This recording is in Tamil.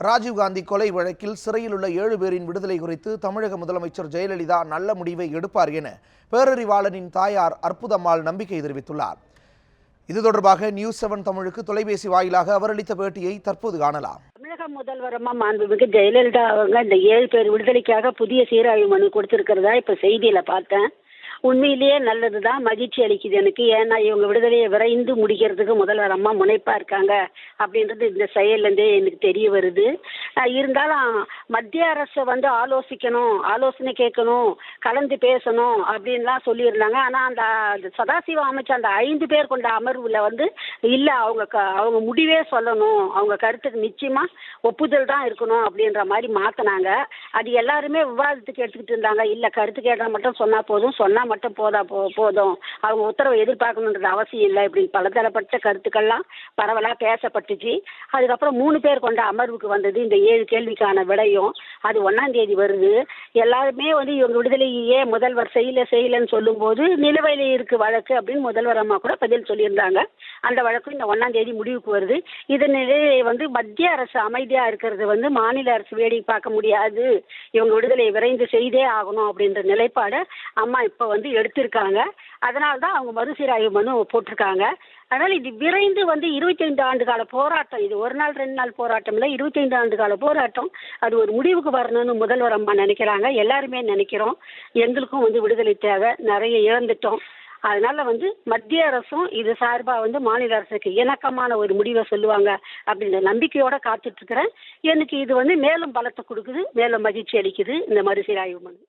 ராஜீவ்காந்தி கொலை வழக்கில் சிறையில் உள்ள 7 பேரின் விடுதலை குறித்து தமிழக முதலமைச்சர் ஜெயலலிதா நல்ல முடிவை எடுப்பார் என பேரறிவாளனின் தாயார் அற்புதம்மாள் நம்பிக்கை தெரிவித்துள்ளார். இது தொடர்பாக நியூஸ்7 தமிழுக்கு தொலைபேசி வாயிலாக அவர் அளித்த பேட்டியை தற்போது காணலாம். தமிழக முதல்வரமா மாண்புமிகு ஜெயலலிதா அவங்க இந்த 7 பேர் விடுதலைக்காக புதிய சீராய்வு மனு கொடுத்திருக்கிறதா இப்ப செய்தியில பார்த்தேன். உண்மையிலேயே நல்லதுதான், மகிழ்ச்சி அளிக்குது எனக்கு. ஏன்னா இவங்க விடுதலையை விரைந்து முடிக்கிறதுக்கு முதல்வர் அம்மா முனைப்பா இருக்காங்க அப்படின்றது இந்த செயல்லேருந்தே எனக்கு தெரிய வருது. இருந்தாலும் மத்திய அரசை ஆலோசிக்கணும், ஆலோசனை கேட்கணும், கலந்து பேசணும் அப்படின்லாம் சொல்லியிருந்தாங்க. ஆனால் அந்த சதாசிவம் அமைச்ச அந்த 5 பேர் கொண்ட அமர்வில் இல்லை, அவங்க முடிவே சொல்லணும், அவங்க கருத்துக்கு நிச்சயமா ஒப்புதல் தான் இருக்கணும் அப்படின்ற மாதிரி மாற்றினாங்க. அது எல்லாருமே விவாதத்துக்கு எடுத்துக்கிட்டு இருந்தாங்க. இல்லை, கருத்து கேட்டால் மட்டும் சொன்னால் போதும், சொன்னால் மட்டும் போதும், அவங்க உத்தரவை எதிர்பார்க்கணுன்றது அவசியம் இல்லை இப்படின்னு பலதரப்பட்ட கருத்துக்கள்லாம் பரவலாக பேசப்பட்டுச்சு. அதுக்கப்புறம் 3 பேர் கொண்ட அமர்வுக்கு வந்தது இந்த 7 கேள்விக்கான விடையும். அது 1ஆம் தேதி வருது. எல்லாருமே இவங்க விடுதலையே முதல்வர் செய்யலன்னு சொல்லும்போது நிலுவையில் இருக்கு வழக்கு அப்படின்னு முதல்வர் அம்மா கூட பதில் சொல்லியிருந்தாங்க. அந்த வழக்கு இந்த 1ஆம் தேதி முடிவுக்கு வருது. இதன் நிலையை மத்திய அரசு அமைதியாக இருக்கிறது மாநில அரசு வேடிக்கை பார்க்க முடியாது, இவங்க விடுதலையை விரைந்து செய்தே ஆகணும் அப்படின்ற நிலைப்பாடு அம்மா இப்போ எடுத்திருக்காங்க. அதனால தான் அவங்க மறுசீராய்வு மனு போட்டிருக்காங்க. அதனால் இது விரைந்து 25 ஆண்டு கால போராட்டம், இது 1 நாள் 2 நாள் போராட்டம் இல்லை, 25 ஆண்டு கால போராட்டம். அது ஒரு முடிவுக்கு வரணும்னு முதல்வர் அம்மா நினைக்கிறாங்க. எல்லாருமே நினைக்கிறோம். எங்களுக்கும் விடுதலை தேவை, நிறைய இழந்துட்டோம். அதனால மத்திய அரசும் இது சார்பாக மாநில அரசுக்கு இணக்கமான ஒரு முடிவை சொல்லுவாங்க அப்படின்ற நம்பிக்கையோட காத்துட்டு இருக்கிறேன். எனக்கு இது மேலும் பலத்தை கொடுக்குது, மேலும் மகிழ்ச்சி அளிக்குது இந்த மறுசீராய்வு மனு.